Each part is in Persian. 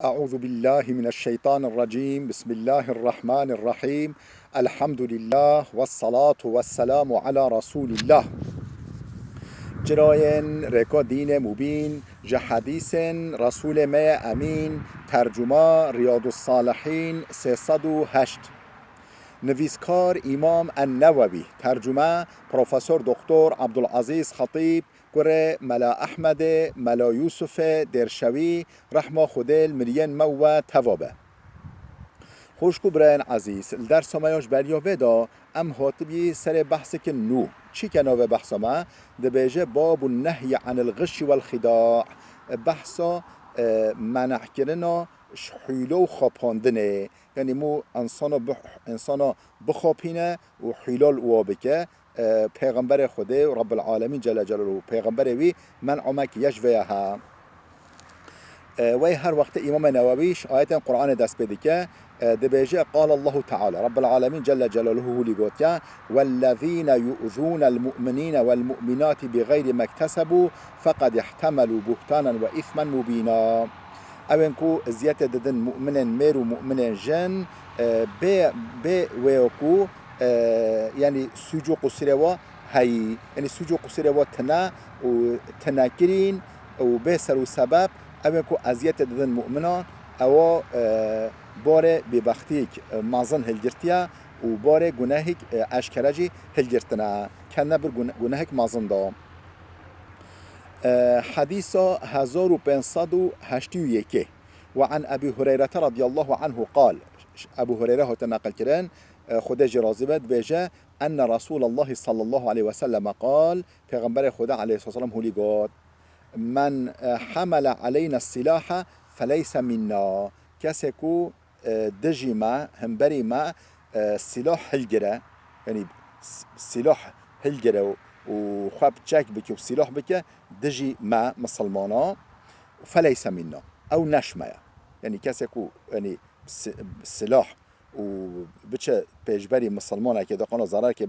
أعوذ بالله من الشيطان الرجيم بسم الله الرحمن الرحيم الحمد لله والصلاة والسلام على رسول الله جراين ركا دين مبين جحديث رسول ما أمين ترجمة رياض الصالحين 308 نویسکار امام النووی ترجمه پروفسور دکتر عبدالعزیز خطیب گره ملا احمد ملا یوسف درشوی رحمه خودل مریان مو توابه خوشکو برین عزیز در سمایش بریا ودا ام هاتبی سر بحث که نو چی کنه و بحث ما دبیجه باب النهی عن الغش والخداع بحثا منع کردن حیله و خاپاندنه یعنی مو انسانا بخاپینه و حیلال او بکه پیغمبر خوده و رب العالمین جل جلاله پیغمبر وی من عمک یشویه ها وی هر وقت امام نوویش آیت قرآن دست بده که دبیجه قال الله تعالى رب العالمين جل جلاله لقوتيا والذين يؤذون المؤمنين والمؤمنات بغير ما اكتسبوا فقد احتملوا بهتانا وإثما مبينا اوینکو زیات ددن مؤمنن میر و مؤمنن جن به ویکو یعنی سوجو قصیروا هی یعنی سوجو قصیروا تنا و تناکرین و به سر و سبب اوینکو ازیات ددن مؤمنان او باره ببختیک مازن هلگرتیا و باره گناهیک اشکرجی هلگرتنا کنه بر گناهیک مازن دا حديث 1581 وعن أبي هريرة رضي الله عنه قال أبو هريرة تنقل كران خداج رازبت بيجا أن رسول الله صلى الله عليه وسلم قال پیغمبر خدا عليه الصلاة والسلام هولي قال من حمل علينا السلاح فليس منا كسكو دجي ما همبري ما سلاح هلجرة يعني سلاح هلجرة وخاب تشاك بك وسلاح بك دجي ما مسلمانا فليس منا او نشميا يعني كاسكو يعني سلاح وبتش بيجبري مسلمانا كده قانا زرار كي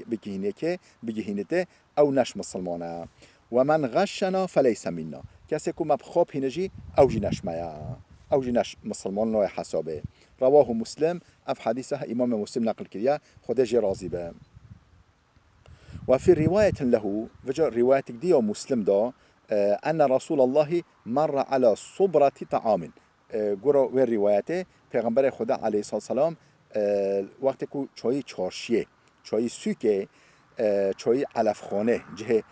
بكهينيكي بجهينته او نش مسلمانا ومن غشنا فليس منا كاسكو مبخوب هنجي او جي نشميا او جي نش مسلمان نوع حسابه رواه مسلم اف حديثه امام مسلم نقل كريا خداجي راضي به وفي رواية له وجاء رواية دي مسلم دا أن رسول الله مر على صبرة طعام قرأ وين روايته پیغمبر خدا عليه الصلاة والسلام وقتی که چای چارشیه چای سوکه چای علف خانه جه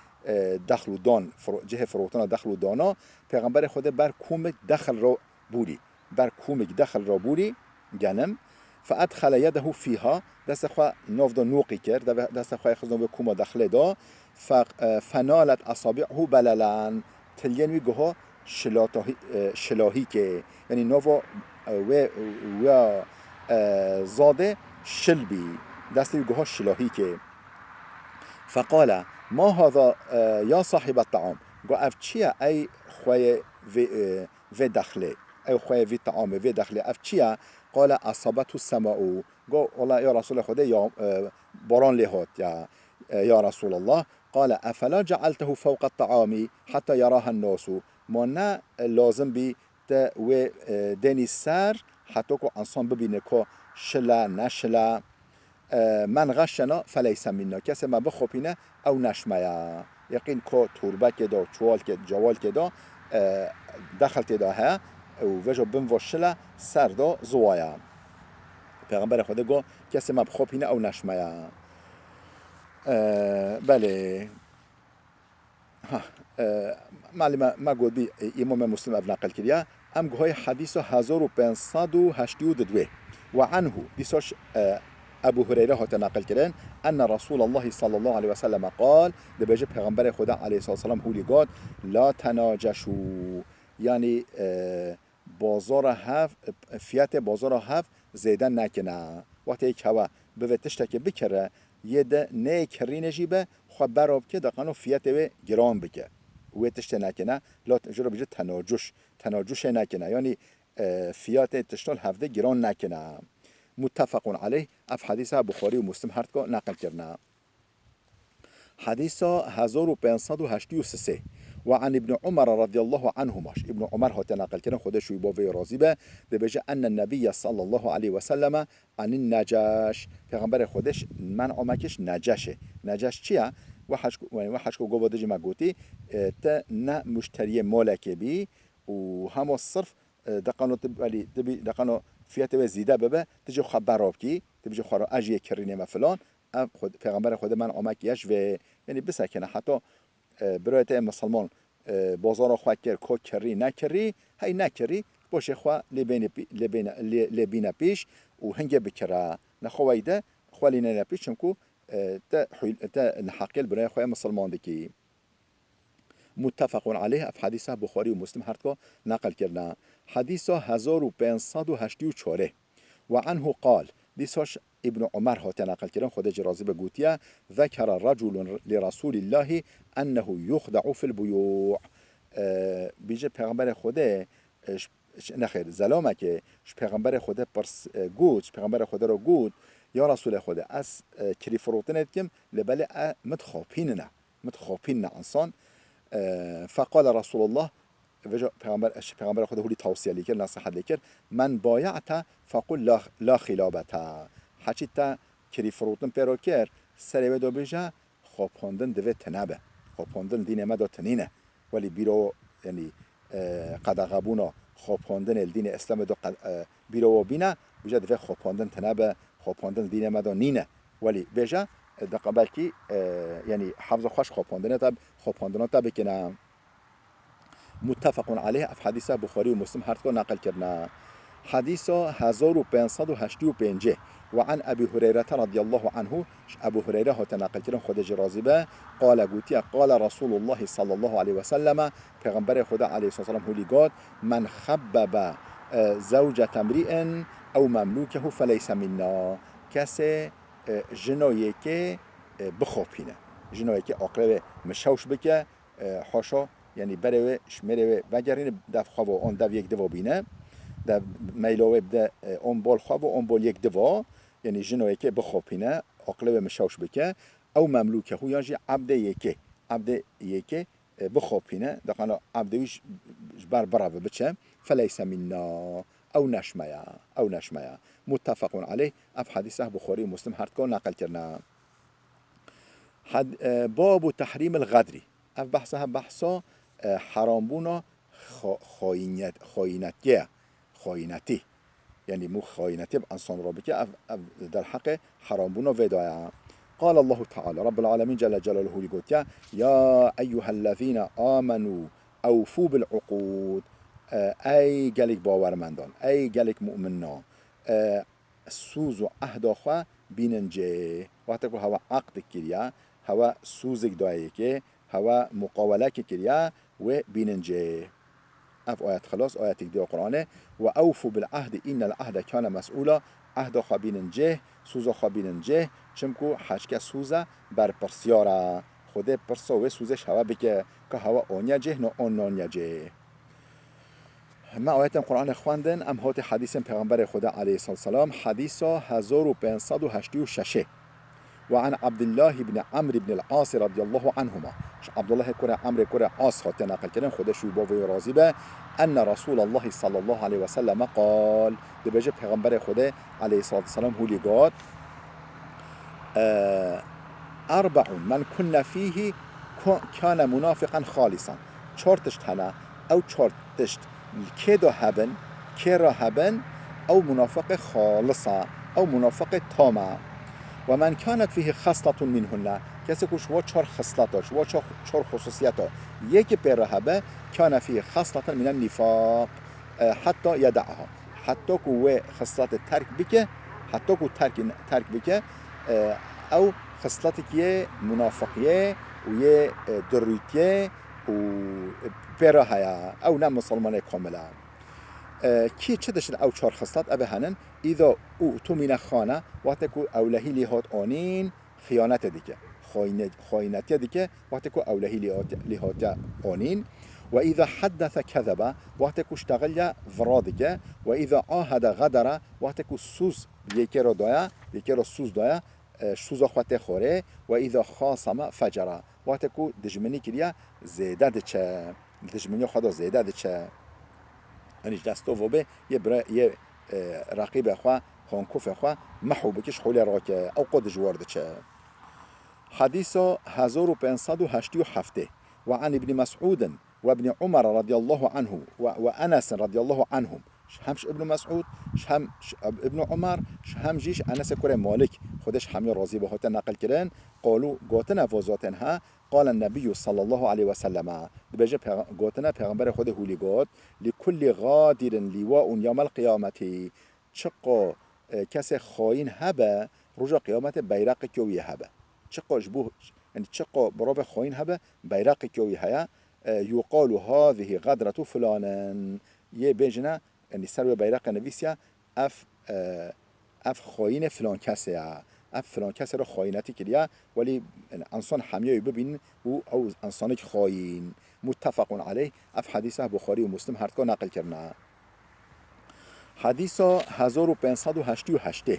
دخل و دان جه فروتان دخل و دانا پیغمبر خدا بر کومک دخل را بوری بر کومک دخل را بوری گنم فأدخل يده فيها دست خواه نوف دا نوقي کرد دست خواه خزنو به کوما دخله دا فنالت اصابعه بللان تلين ويقوها شلاهي که يعني نوفا و زاده شلبي دست ويقوها شلاهي که فقال ما هذا يا صاحب الطعام قو اف چيا اي خواه و دخله اي خواه و طعام و دخله اف چيا قال اصابته السماء قال والله يا رسول خدا يا باران لهات يا رسول الله قال افلا جعلته فوق الطعام حتى يراها الناس ما نه لازم بي و دني سر حتى كو انسان ببینه که شلا نشلا من غشنا فليس منا کسی ما بخوپینه او نشمیا یقین که توربه که دا چوال که جوال که دا دخل تدا ها و وجه بم وشلا سر دا زوایا پیغمبر خدا گو کسی ما بخوپینه او نشمیا بله معلومه ما گفت بی امام مسلم اب نقل کریا ام گوهای حدیث 1582 و عنه دیساش ابو هريره هات نقل کردن ان رسول الله صلى الله عليه وسلم قال دبیجه پیغمبر خدا علیه الصلاه والسلام هولی گفت لا تناجشوا یعنی بازار هف فیات بازار هف زیدن نکنه وقتی یک هوا به تشتک بکره یه ده نه کری نجیبه خو براب که دقانو فیات و گران بکه و تشت نکنه لا جرا بجه تناجش نکنه یعنی فیات تشتال هفته گران نکنه متفق عليه اف حدیث بخاری و مسلم هر نقل کرده حدیث 1583 وعن ابن عمر رضي الله عنهما ابن عمر هات نقل كردن خودش با وی راضی به دبیجه ان النبي صلی الله علیه و سلم عن النجاش پیغمبر خودش من آمکش نجاشه. نجاش چیه؟ وحش کو گوادج مگوتی تا نه مشتری مالک بی و هم صرف دقانو ولی دقانو فیات و زیده ببه تجي خبراب کی تجي خورا اجی کرینه ما فلان خود پیغمبر خود من آمکیش و یعنی بسکنه حتی برایت مسلمان بازار خو کر کو کری نکری هی نکری باشه خو لبین پیش و هنگ بکره نخوایده خوالی نه پیش چونکو تا نحقیل برای خو مسلمان دکی. متفق علیه اف حدیث بخاری و مسلم هر کو نقل کردن. حدیث 1584 و عنه قال دیساش ابن عمر هات نقل کردن خودش راضی به گوتیه ذکر رجل لرسول الله انه یخدع فی البیوع بیجه پیغمبر خوده نخیر زلامه که پیغمبر خوده پرس گوت پیغمبر خوده رو گوت یا رسول خوده از کری فروتنت کم لبله متخابین انسان فقال رسول الله پیغمبر خود هولی توصیه لیکر نصیحت لیکر من بایعت فقل لا خلابتا حچی تا کری فروتن پیرو کر سریوه دو بیجه خواباندن دوه تنبه خواباندن دین ما دو تنینه ولی بیرو یعنی قدغبونا خواباندن الدین اسلام دو بیرو و بینه بیجه دوه خواباندن تنبه خواباندن دین ما دو نینه ولی بیجه دقیقا بلکی یعنی حفظ خوش خواباندن تا بکنه. متفق علیه اف حدیث بخاری و مسلم هر کو نقل کردن. حدیث 1585 و عن ابي هريره رضی الله عنه ابو هريره هات نقل کردن خودش راضی به قال گوتی قال رسول الله صلی الله علیه و سلم پیغمبر خدا علیه السلام هولی گفت من خبب زوجة امرئ او مملوکه فلیس منا کسی جنایی که بخوابینه جنایی که آقرب مشوش بکه حاشا یعنی بره شمره وگرین دف خواب آن دو یک دو بینه دف میلاوه بده آن بال خواب و آن بال یک دو یعنی جنایی که بخوابینه آقرب مشوش بکه او مملوکه هو یعنی عبد یکی بخوابینه دقیقا عبدویش بر برابه بچه فلیس منا او نشمیا متفق علیه اف حدیث بخاری و مسلم هر کو نقل کردن. باب تحریم الغدری اف بحثا حرام بونا خاینتی یعنی مو خاینتی انسان را بکه در حق حرام بونا ودایا. قال الله تعالى رب العالمين جل جلاله يقول يا أيها الذين آمنوا أوفوا بالعقود ای گلیک باورمندان ای گلیک مؤمنان سوز و عهد خو بیننجه وقتی که هوا عقد کردیا هوا سوزک دایی که هوا مقاوله کردیا و بیننجه اف آیت خلاص آیت دی قرآنه و اوفو بالعهد این العهد کان مسئولا عهد خو بیننجه سوز خو بیننجه چمکو حشک سوزه بر پرسیاره خود پرسا و سوزش هوا بکه که هوا آنیا جه نه آن نانیا جه. ما آیت قرآن خواندن ام هات حدیث پیغمبر خدا علیه السلام حدیث 1586 و عن عبد الله بن عمرو بن العاص رضی الله عنهما عبد الله کره عمرو کره عاص هات نقل کردن خودش با وی راضی به ان رسول الله صلی الله علیه و سلم قال دبیجه پیغمبر خدا علیه السلام هولی گفت اربع من كنا فيه كان منافقا خالصا چارتشت هنه او چارتشت كرا هبن او منافق خالصا او منافق تاما و من كانت فيه خصلة منهن کسی که شما چهار خصلت داشت شما چهار خصوصیت ها یکی برهبه كان فيه خصلة من النفاق حتى يدعها حتى که خصلت ترک بکه حتى که ترک بکه او خصلتی که منافقیه و یه درویتیه و برهایا او نه مسلمان کاملا کی چه داشت او چهار خصلت اوه هنن اذا او تو من خانه وقتی که اولهی لیهات آنین خیانت دیگه خاینتی دیگه وقتی که اولهی لیهات آنین و اذا حدث كذب وقتی که اشتغل ورا دیگه و اذا عاهد غدر وقتی که سوز یکی را سوز دایا شوزا خواته خوره و اذا خاصم فجره وقتی کو دجمنی کریا زیده دچه دجمنی خدا زیده دچه یعنی دستو و به یه رقیب خوا هانکوف خوا محو بکش خولی راکه او قد جوار دچه حديث 1587 وعن ابن مسعود وابن عمر رضي الله عنه وأنس رضي الله عنهم همش ابن مسعود هم ابن عمر هم جيش أنس كره مالك خودش حمي راضي بهات نقل كرن قالوا قاتنا وزاتنها قال النبي صلى الله عليه وسلم بجا قاتنا پیغمبر خود هولی قات لكل غادر لواء يوم القيامة چقا کس خاين هبه رجا قيامت بيرق كوي هبه چقا جبوه يعني چقا براب خاين هبه بيرق كوي هيا يقال هذه غدرة فلانا يبيجنا يعني سر بيرق نويسيا اف خاين فلان كسيا اف فلان كسي رو خاينتي كريا ولي انسان حميه ببين او انسانك خاين متفق عليه اف حديثه بخاري ومسلم هر دو نقل کرنا حديث 1588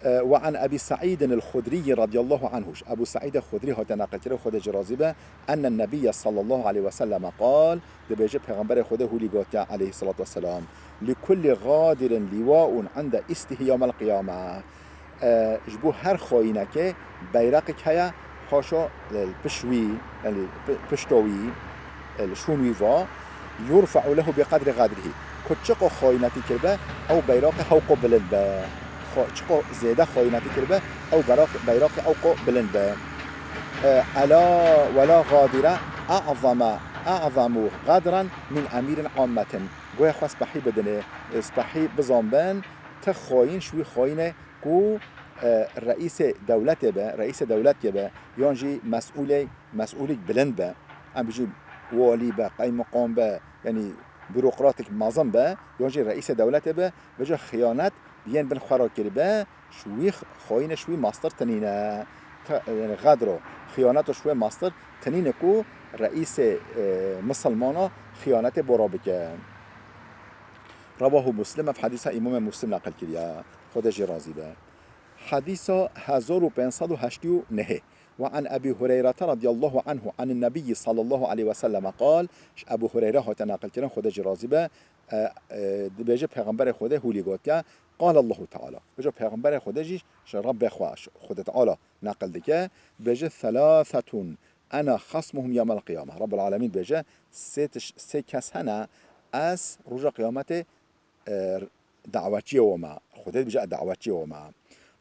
وعن أبي سعيد الخدري رضي الله عنه أبو سعيد الخدري هذا نقل كده خد جرازبه أن النبي صلى الله عليه وسلم قال دبيجي پیغمبر خده هولي قاتيا عليه الصلاة والسلام لكل غادر لواء عند استه يوم القيامة جبو هر خاينك بيرقك هيا حاشا البشوي البشتوي الشونوي فا يرفع له بقدر غدره كتشقو خاينتي كربه أو بيرقه هوقو بلنبه چقو زیده خاینتی کرده او بیراق او بلند به الا ولا غادره اعظم غدرا من امیر عامت گویا خواست بحی بدنه اسبحی بزنبن تخاین شوی خاینه کو رئیس دولت به رئیس دولت به یانجی مسئولی بلند به ام بجی والی به قیم مقام به یعنی بروقراتیک مازن به یانجی رئیس دولت به وجه خیانت بیان بن خورا کربه شوی خاین شوی ماستر تنینه یعنی غدر خیانت شوی ماستر تنینه کو رئیس مسلمانا خیانت برا بکه رواه مسلم في حديث امام مسلم نقل کریا خودش راضی به حديث 1589 وعن أبي هريرة رضي الله عنه عن النبي صلى الله عليه وسلم قال أبو هريرة هات نقل كرن خودش راضی به بيجي پیغمبر خوده هولی گوتیا قال الله تعالى بيجي پیغمبر خودش رب خواش خود تعالى نقل دکه بيجي ثلاثة أنا خصمهم يوم القيامة رب العالمين بيجي سه کس هنا از رجا قیامت دعوتي وما خودت بيجي دعوتي وما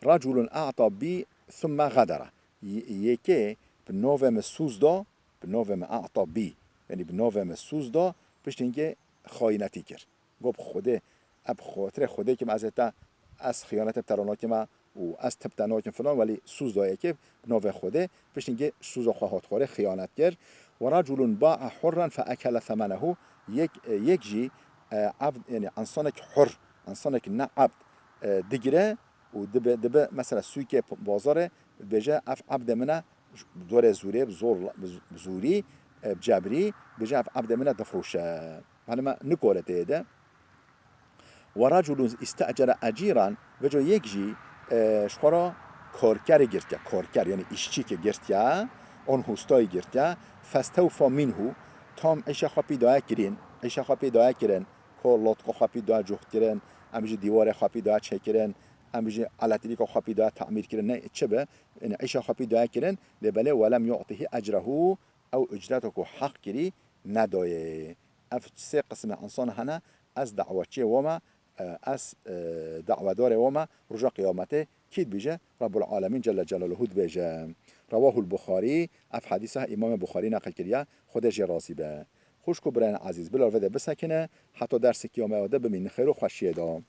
رجل أعطى بي ثم غدره یکی به نوم سوزدا به نوم اعطا بی یعنی به نوم سوزدا پشت اینکه خاینتی کرد گفت خوده اب خاطر خوده که مازتا از خیانت بتراناک ما و از تبتناک فلان ولی سوزدا یکی به نوم خوده پشت اینکه سوزا خواهد خوره خیانت کرد و رجل باع حرا فاکل ثمنه یک جی عبد یعنی انسانک حر انسانک نه عبد دیگره و دبه مثلا سوی که بازاره بجا اف عبد منه دور زوری بزوری بجبری بجا اف عبد منه دفروشه حالا ما نکوره تیده و رجل استأجر اجیران بجا یک جی شخورا کارکر گرتیا کارکر یعنی اشچی که گرتیا اون هستای گرتیا فاستوفا منه تام ایشه خواپی دعا کرین ایشه خواپی دعا کرین که لطق خواپی دعا جهد کرین امیجی دیوار خواپی دعا چه کرین ام بيجي على تلك خبي دا تعمير كرن تشبه ان عيشه خبي دا كرن لبله ولم يعطيه اجره او اجرته حق كري ندايه اف سه قسم انسان هنا از دعوتي وما از دعوه دار وما رجع قيامته كيد بيجي رب العالمين جل جلاله بيجي رواه البخاري اف حديثه امام بخاري نقل كريا خودش راضي به خوش کو برن عزیز بلا وده بسکنه حتی درس قیامت بمین خیر و خوشیه دا